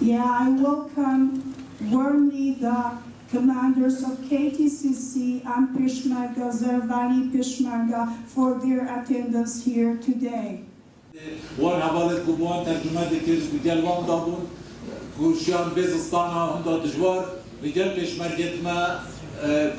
Yeah, I welcome warmly the commanders of KTCC and Peshmerga, Zervani Peshmerga, for their attendance here today. وان حوالت كوبان ترجمة دكتورس بجال وام دابون كوشيان بيزستانا هم دا دجوار بجال بيشمرگت ما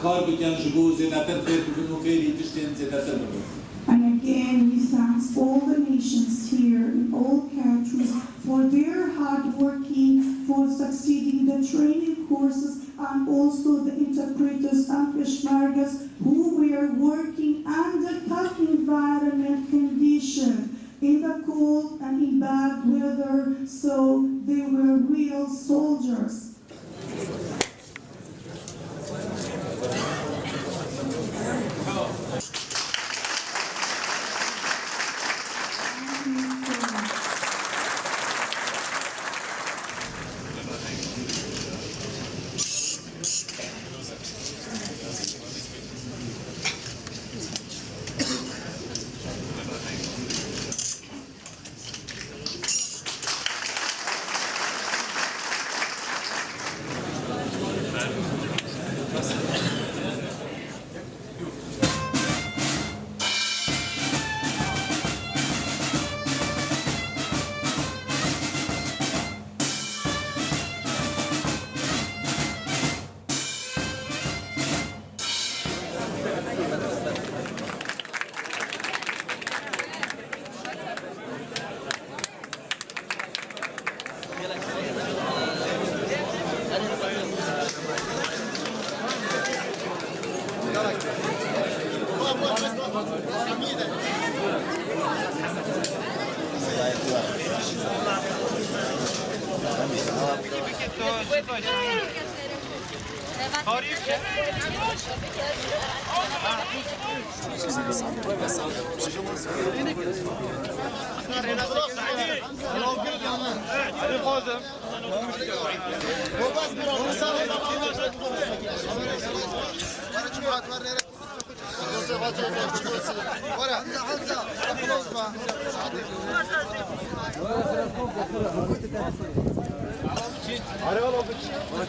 كار بكن جبو زيادتر فير ببنو فيري تشتين زيادتر ببنو. And again, we thank all the nations here in all countries for their hard working, for succeeding the training courses, and also the interpreters and Peshmergas who were working under tough environment conditions, in the cold and in bad weather, so they were real soldiers.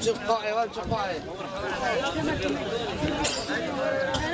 Çık